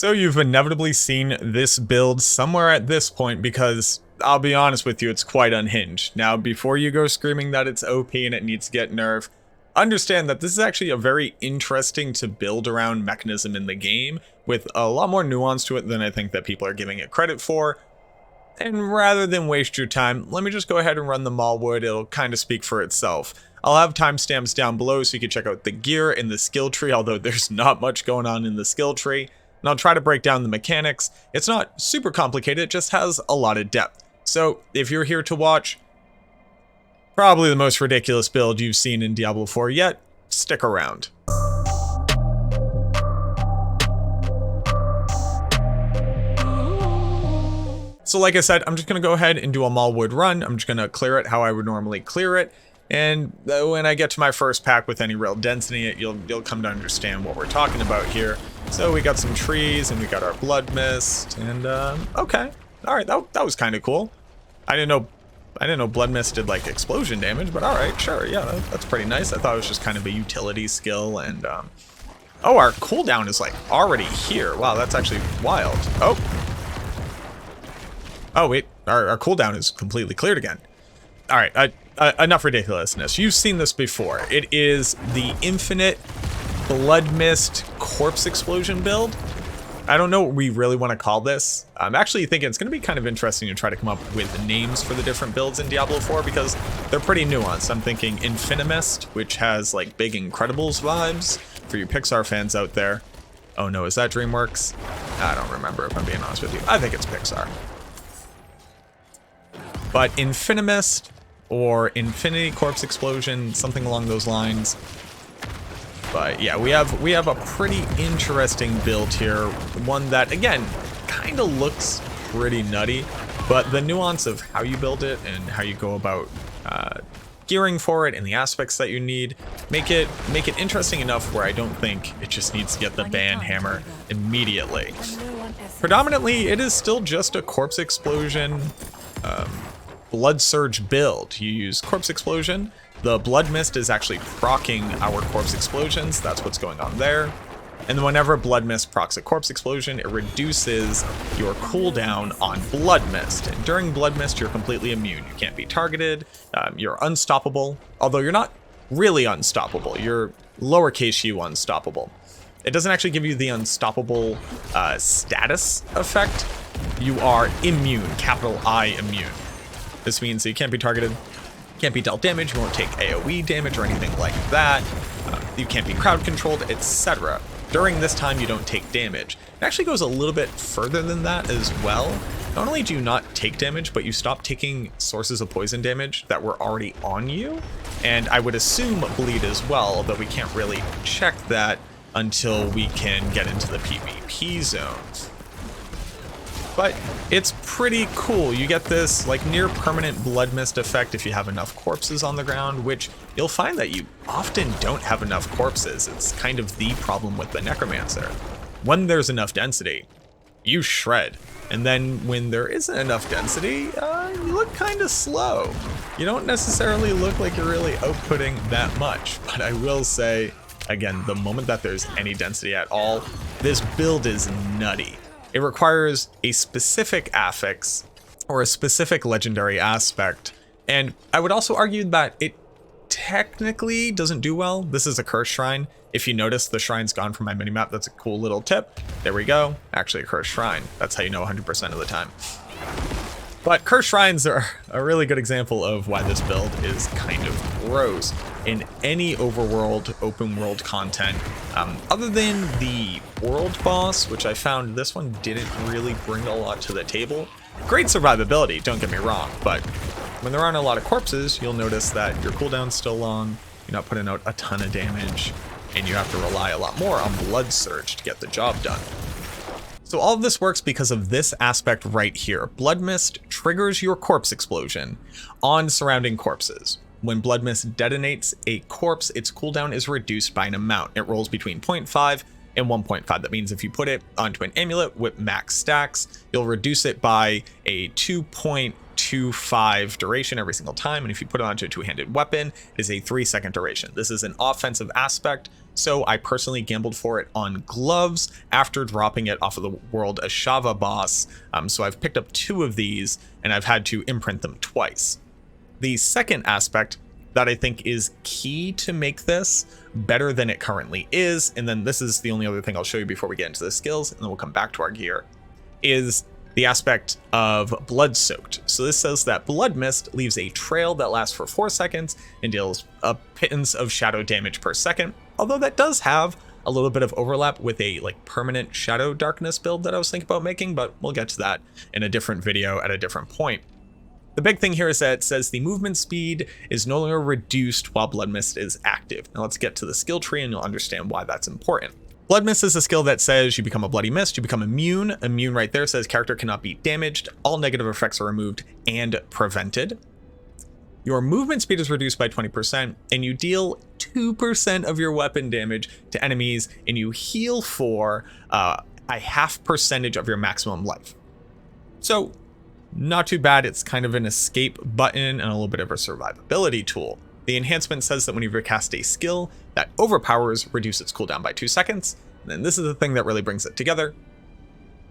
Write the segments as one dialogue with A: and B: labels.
A: So you've inevitably seen this build somewhere at this point because, I'll be honest with you, it's quite unhinged. Now, before you go screaming that it's OP and it needs to get nerfed, understand that this is actually a very interesting to build around mechanism in the game with a lot more nuance to it than I think that people are giving it credit for. And rather than waste your time, let me just go ahead and run the Maulwood. It'll kind of speak for itself. I'll have timestamps down below so you can check out the gear and the skill tree, although there's not much going on in the skill tree. And I'll try to break down the mechanics. It's not super complicated, it just has a lot of depth. So if you're here to watch probably the most ridiculous build you've seen in Diablo 4 yet, stick around. So like I said, I'm just going to go ahead and do a Maulwood run. I'm just going to clear it how I would normally clear it. And when I get to my first pack with any real density, you'll come to understand what we're talking about here. So we got some trees and we got our blood mist and okay. All right, that was kind of cool. I didn't know blood mist did like explosion damage, but all right, sure. Yeah, that's pretty nice. I thought it was just kind of a utility skill and oh, our cooldown is like already here. Wow, that's actually wild. Oh wait, our cooldown is completely cleared again. All right, enough ridiculousness. You've seen this before. It is the infinite blood mist corpse explosion build. I don't know what we really want to call this. I'm actually thinking it's going to be kind of interesting to try to come up with names for the different builds in Diablo 4 because they're pretty nuanced. I'm thinking Infinimist, which has like big Incredibles vibes for you Pixar fans out there. Oh no, is that DreamWorks? I don't remember if I'm being honest with you. I think it's Pixar. But Infinimist or Infinity Corpse Explosion, something along those lines. But yeah, we have a pretty interesting build here. One that, again, kind of looks pretty nutty, but the nuance of how you build it and how you go about gearing for it and the aspects that you need make it interesting enough where I don't think it just needs to get the ban hammer immediately. Predominantly, it is still just a Corpse Explosion Blood Surge build. You use Corpse Explosion. The Blood Mist is actually proccing our Corpse Explosions. That's what's going on there. And then whenever Blood Mist procs a Corpse Explosion, it reduces your cooldown on Blood Mist. And during Blood Mist, you're completely immune. You can't be targeted. You're unstoppable. Although you're not really unstoppable. You're lowercase u unstoppable. It doesn't actually give you the unstoppable status effect. You are immune, capital I immune. This means that you can't be targeted, can't be dealt damage, you won't take AoE damage or anything like that. You can't be crowd controlled, etc. During this time, you don't take damage. It actually goes a little bit further than that as well. Not only do you not take damage, but you stop taking sources of poison damage that were already on you. And I would assume bleed as well, although we can't really check that until we can get into the PvP zones. But it's pretty cool. You get this like near permanent blood mist effect if you have enough corpses on the ground, which you'll find that you often don't have enough corpses. It's kind of the problem with the Necromancer. When there's enough density, you shred. And then when there isn't enough density, you look kind of slow. You don't necessarily look like you're really outputting that much. But I will say, again, the moment that there's any density at all, this build is nutty. It requires a specific affix or a specific legendary aspect. And I would also argue that it technically doesn't do well. This is a cursed shrine. If you notice, the shrine's gone from my minimap. That's a cool little tip. There we go. Actually a cursed shrine. That's how you know 100% of the time. But cursed shrines are a really good example of why this build is kind of gross in any overworld, open world content. Other than the world boss, which I found this one didn't really bring a lot to the table. Great survivability, don't get me wrong, but when there aren't a lot of corpses, you'll notice that your cooldown's still long, you're not putting out a ton of damage, and you have to rely a lot more on Blood Surge to get the job done. So all of this works because of this aspect right here. Blood Mist triggers your corpse explosion on surrounding corpses. When Blood Mist detonates a corpse, its cooldown is reduced by an amount. It rolls between 0.5 and 1.5. That means if you put it onto an amulet with max stacks, you'll reduce it by a 2.25 duration every single time. And if you put it onto a two-handed weapon, it is a 3-second duration. This is an offensive aspect, so I personally gambled for it on gloves after dropping it off of the World Ashava boss. So I've picked up 2 of these, and I've had to imprint them twice. The second aspect that I think is key to make this better than it currently is, and then this is the only other thing I'll show you before we get into the skills, and then we'll come back to our gear, is the aspect of Blood Soaked. So this says that Blood Mist leaves a trail that lasts for 4 seconds and deals a pittance of shadow damage per second, although that does have a little bit of overlap with a permanent shadow darkness build that I was thinking about making, but we'll get to that in a different video at a different point. The big thing here is that it says the movement speed is no longer reduced while Blood Mist is active. Now let's get to the skill tree and you'll understand why that's important. Blood Mist is a skill that says you become a Bloody Mist, you become immune. Immune right there says character cannot be damaged, all negative effects are removed and prevented. Your movement speed is reduced by 20%, and you deal 2% of your weapon damage to enemies, and you heal for a 0.5% of your maximum life. So, not too bad. It's kind of an escape button and a little bit of a survivability tool. The enhancement says that when you recast a skill that overpowers, reduce its cooldown by 2 seconds. And then this is the thing that really brings it together.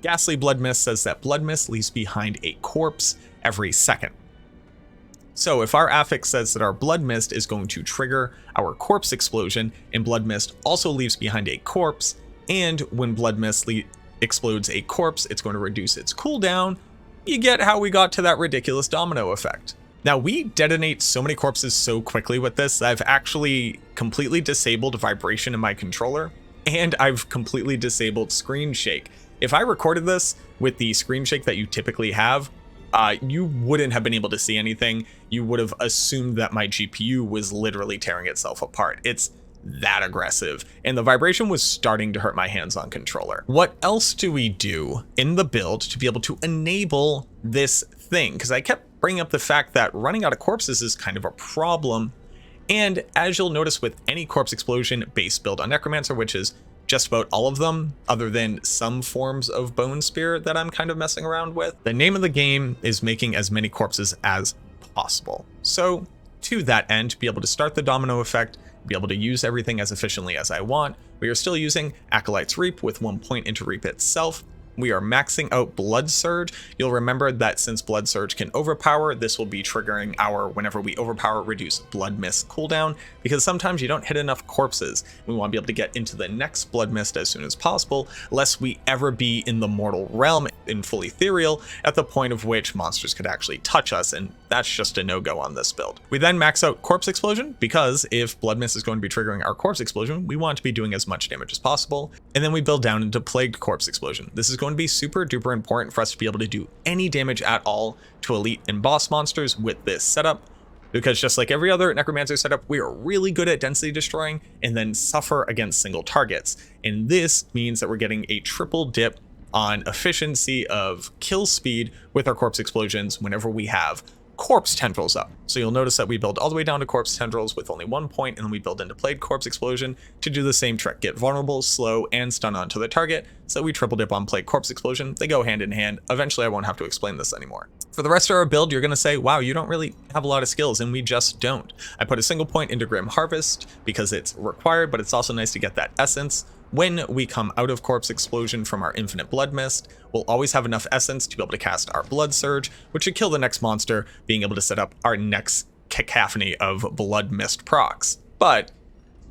A: Ghastly Blood Mist says that Blood Mist leaves behind a corpse every second. So if our affix says that our Blood Mist is going to trigger our corpse explosion, and Blood Mist also leaves behind a corpse, and when Blood Mist explodes a corpse, it's going to reduce its cooldown, you get how we got to that ridiculous domino effect. Now, we detonate so many corpses so quickly with this, I've actually completely disabled vibration in my controller, and I've completely disabled screen shake. If I recorded this with the screen shake that you typically have, you wouldn't have been able to see anything. You would have assumed that my GPU was literally tearing itself apart. It's that aggressive, and the vibration was starting to hurt my hands-on controller. What else do we do in the build to be able to enable this thing? Because I kept bringing up the fact that running out of corpses is kind of a problem, and as you'll notice with any corpse explosion based build on Necromancer, which is just about all of them, other than some forms of Bone Spear that I'm kind of messing around with, the name of the game is making as many corpses as possible. So to that end, to be able to start the domino effect, be able to use everything as efficiently as I want, we are still using Acolyte's Reap with 1 point into Reap itself. We are maxing out Blood Surge. You'll remember that since Blood Surge can overpower, this will be triggering our whenever we overpower, reduce Blood Mist cooldown, because sometimes you don't hit enough corpses. We want to be able to get into the next Blood Mist as soon as possible, lest we ever be in the mortal realm in full ethereal at the point of which monsters could actually touch us, and that's just a no-go on this build. We then max out Corpse Explosion, because if Blood Mist is going to be triggering our Corpse Explosion, we want to be doing as much damage as possible, and then we build down into Plagued Corpse Explosion. This is going to be super duper important for us to be able to do any damage at all to elite and boss monsters with this setup, because just like every other Necromancer setup, we are really good at density destroying and then suffer against single targets, and this means that we're getting a triple dip on efficiency of kill speed with our corpse explosions whenever we have corpse tendrils up. So you'll notice that we build all the way down to corpse tendrils with only 1 point, and then we build into Plagued Corpse Explosion to do the same trick, get vulnerable, slow, and stun onto the target. So we triple dip on Plagued Corpse Explosion. They go hand in hand. Eventually I won't have to explain this anymore. For the rest of our build, you're going to say, wow, you don't really have a lot of skills, and we just don't. I put a single point into Grim Harvest because it's required, but it's also nice to get that essence. When we come out of Corpse Explosion from our Infinite Blood Mist, we'll always have enough essence to be able to cast our Blood Surge, which should kill the next monster, being able to set up our next cacophony of Blood Mist procs. But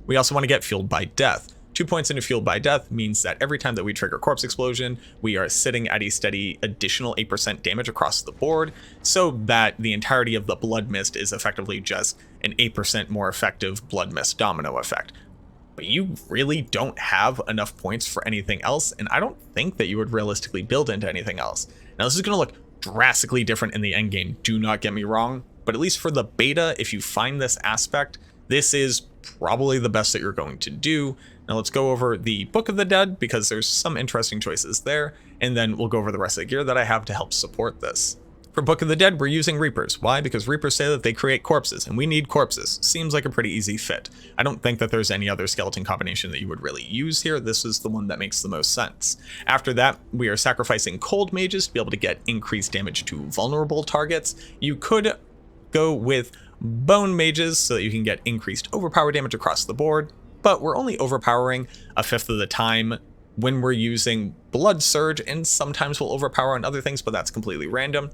A: we also want to get Fueled by Death. 2 points into Fueled by Death means that every time that we trigger Corpse Explosion, we are sitting at a steady additional 8% damage across the board, so that the entirety of the Blood Mist is effectively just an 8% more effective Blood Mist domino effect. But you really don't have enough points for anything else, and I don't think that you would realistically build into anything else. Now, this is going to look drastically different in the endgame, do not get me wrong, but at least for the beta, if you find this aspect, this is probably the best that you're going to do. Now let's go over the Book of the Dead, because there's some interesting choices there, and then we'll go over the rest of the gear that I have to help support this. For Book of the Dead, we're using Reapers. Why? Because Reapers say that they create corpses, and we need corpses. Seems like a pretty easy fit. I don't think that there's any other skeleton combination that you would really use here. This is the one that makes the most sense. After that, we are sacrificing Cold Mages to be able to get increased damage to vulnerable targets. You could go with Bone Mages so that you can get increased overpower damage across the board, but we're only overpowering a fifth of the time when we're using Blood Surge, and sometimes we'll overpower on other things, but that's completely random.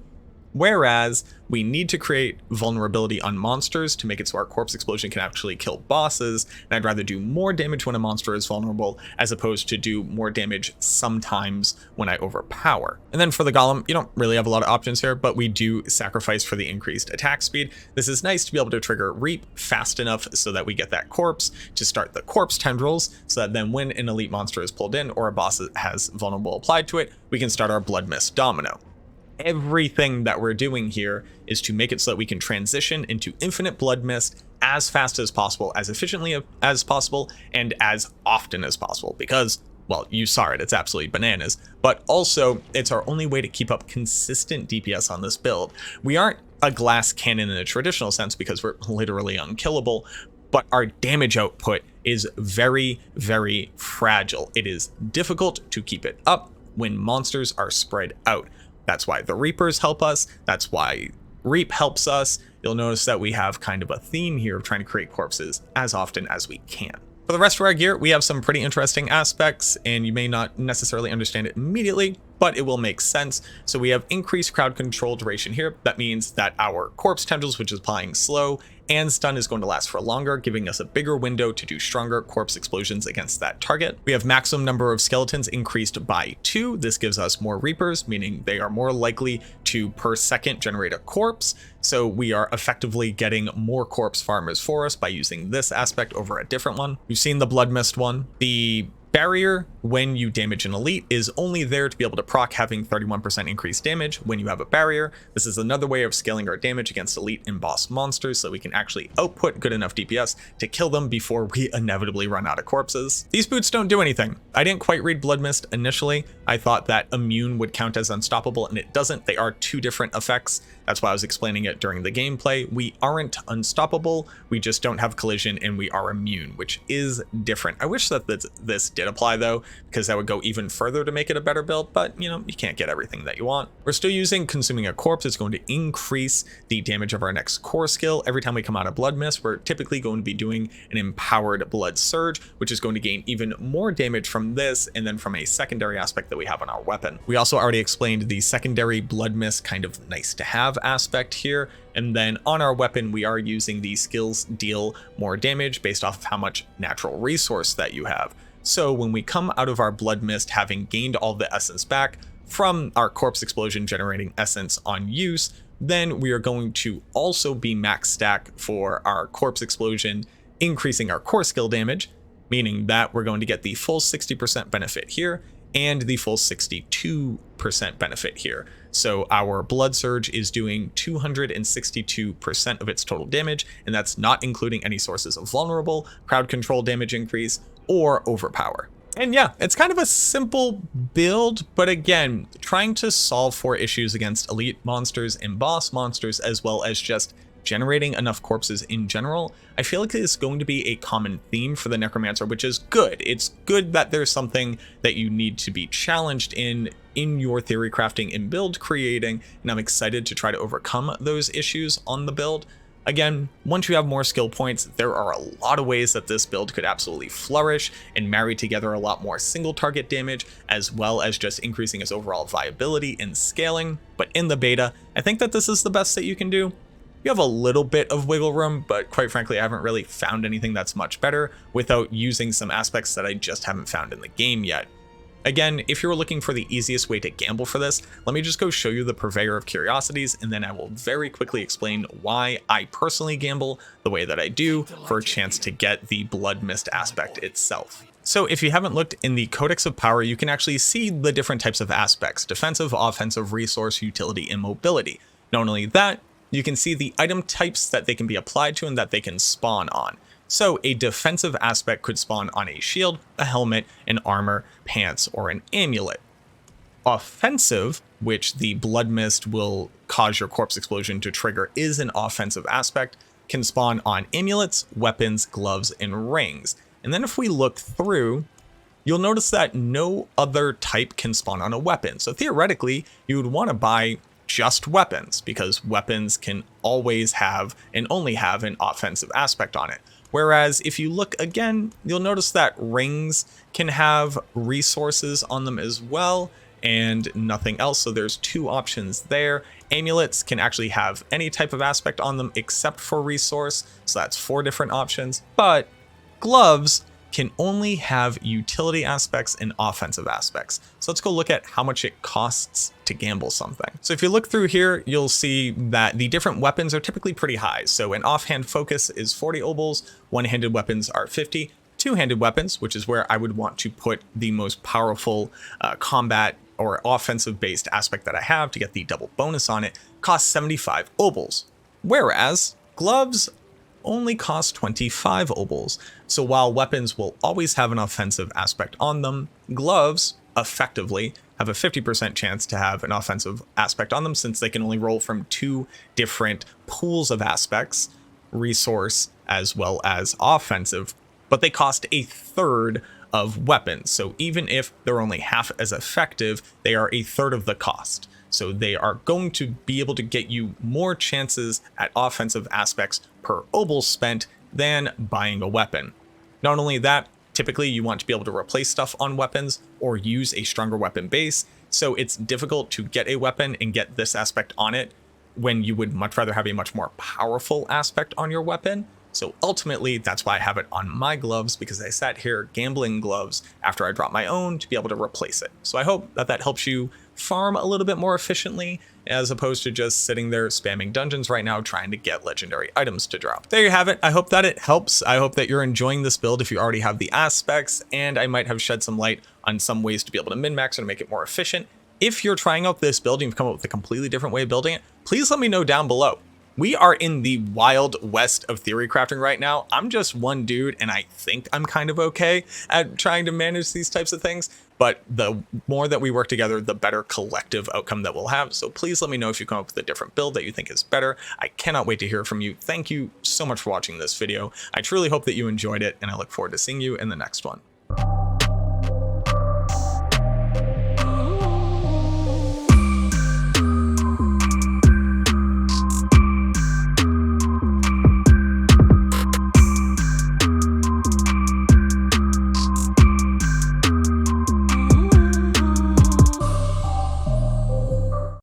A: Whereas we need to create vulnerability on monsters to make it so our corpse explosion can actually kill bosses, and I'd rather do more damage when a monster is vulnerable as opposed to do more damage sometimes when I overpower. And then for the golem, you don't really have a lot of options here, but we do sacrifice for the increased attack speed. This is nice to be able to trigger Reap fast enough so that we get that corpse to start the corpse tendrils, so that then when an elite monster is pulled in or a boss has vulnerable applied to it, we can start our Blood Mist domino. Everything that we're doing here is to make it so that we can transition into infinite Blood Mist as fast as possible, as efficiently as possible, and as often as possible, because, well, you saw it, it's absolutely bananas, but also it's our only way to keep up consistent DPS on this build. We aren't a glass cannon in a traditional sense because we're literally unkillable, but our damage output is very, very fragile. It is difficult to keep it up when monsters are spread out. That's why the Reapers help us. That's why Reap helps us. You'll notice that we have kind of a theme here of trying to create corpses as often as we can. For the rest of our gear, we have some pretty interesting aspects, and you may not necessarily understand it immediately, but it will make sense. So we have increased crowd control duration here. That means that our corpse tendrils, which is applying slow and stun, is going to last for longer, giving us a bigger window to do stronger corpse explosions against that target. We have maximum number of skeletons increased by 2. This gives us more Reapers, meaning they are more likely to per second generate a corpse. So we are effectively getting more corpse farmers for us by using this aspect over a different one. We've seen the Blood Mist one. The barrier when you damage an elite is only there to be able to proc having 31% increased damage when you have a barrier. This is another way of scaling our damage against elite and boss monsters so we can actually output good enough DPS to kill them before we inevitably run out of corpses. These boots don't do anything. I didn't quite read Blood Mist initially. I thought that immune would count as unstoppable, and it doesn't. They are two different effects. That's why I was explaining it during the gameplay. We aren't unstoppable, we just don't have collision, and we are immune, which is different. I wish that this did apply though, because that would go even further to make it a better build, but you know, you can't get everything that you want. We're still using Consuming a Corpse. It's going to increase the damage of our next core skill. Every time we come out of Blood Mist, we're typically going to be doing an empowered Blood Surge, which is going to gain even more damage from this, and then from a secondary aspect that we have on our weapon. We also already explained the secondary Blood Mist kind of nice to have aspect here, and then on our weapon we are using the skills deal more damage based off of how much natural resource that you have. So when we come out of our Blood Mist having gained all the essence back from our corpse explosion generating essence on use, then we are going to also be max stack for our corpse explosion, increasing our core skill damage, meaning that we're going to get the full 60% benefit here and the full 62% benefit here. So our Blood Surge is doing 262% of its total damage, and that's not including any sources of vulnerable, crowd control damage increase, or overpower. And yeah, it's kind of a simple build, but again, trying to solve for issues against elite monsters and boss monsters, as well as just generating enough corpses in general, I feel like it's going to be a common theme for the Necromancer, which is good. It's good that there's something that you need to be challenged in your theory crafting and build creating, and I'm excited to try to overcome those issues on the build. Again, once you have more skill points, there are a lot of ways that this build could absolutely flourish and marry together a lot more single target damage, as well as just increasing its overall viability and scaling. But in the beta, I think that this is the best that you can do. You have a little bit of wiggle room, but quite frankly, I haven't really found anything that's much better without using some aspects that I just haven't found in the game yet. Again, if you're looking for the easiest way to gamble for this, let me just go show you the Purveyor of Curiosities, and then I will very quickly explain why I personally gamble the way that I do for a chance to get the Blood Mist aspect itself. So if you haven't looked in the Codex of Power, you can actually see the different types of aspects: defensive, offensive, resource, utility, and mobility. Not only that, you can see the item types that they can be applied to and that they can spawn on. So a defensive aspect could spawn on a shield, a helmet, an armor, pants, or an amulet. Offensive, which the Blood Mist will cause your corpse explosion to trigger is an offensive aspect, can spawn on amulets, weapons, gloves, and rings. And then if we look through, you'll notice that no other type can spawn on a weapon. So theoretically, you would want to buy just weapons, because weapons can always have and only have an offensive aspect on it. Whereas if you look again, you'll notice that rings can have resources on them as well, and nothing else. So there's two options there. Amulets can actually have any type of aspect on them except for resource. So that's 4 different options. But gloves can only have utility aspects and offensive aspects. So let's go look at how much it costs to gamble something. So if you look through here, you'll see that the different weapons are typically pretty high. So an offhand focus is 40 obols, one-handed weapons are 50, two-handed weapons, which is where I would want to put the most powerful combat or offensive based aspect that I have to get the double bonus on it, costs 75 obols. Whereas gloves only cost 25 obols. So while weapons will always have an offensive aspect on them, gloves effectively have a 50% chance to have an offensive aspect on them, since they can only roll from 2 different pools of aspects, resource as well as offensive, but they cost a third of weapons. So even if they're only half as effective, they are a third of the cost. So they are going to be able to get you more chances at offensive aspects per obol spent than buying a weapon. Not only that, typically you want to be able to replace stuff on weapons or use a stronger weapon base. So it's difficult to get a weapon and get this aspect on it when you would much rather have a much more powerful aspect on your weapon. So ultimately, that's why I have it on my gloves, because I sat here gambling gloves after I dropped my own to be able to replace it. So I hope that that helps you farm a little bit more efficiently, as opposed to just sitting there spamming dungeons right now trying to get legendary items to drop. There you have it. I hope that it helps. I hope that you're enjoying this build if you already have the aspects, and I might have shed some light on some ways to be able to min-max and make it more efficient. If you're trying out this build and you've come up with a completely different way of building it, please let me know down below. We are in the wild west of theory crafting right now. I'm just one dude, and I think I'm kind of okay at trying to manage these types of things. But the more that we work together, the better collective outcome that we'll have. So please let me know if you come up with a different build that you think is better. I cannot wait to hear from you. Thank you so much for watching this video. I truly hope that you enjoyed it, and I look forward to seeing you in the next one.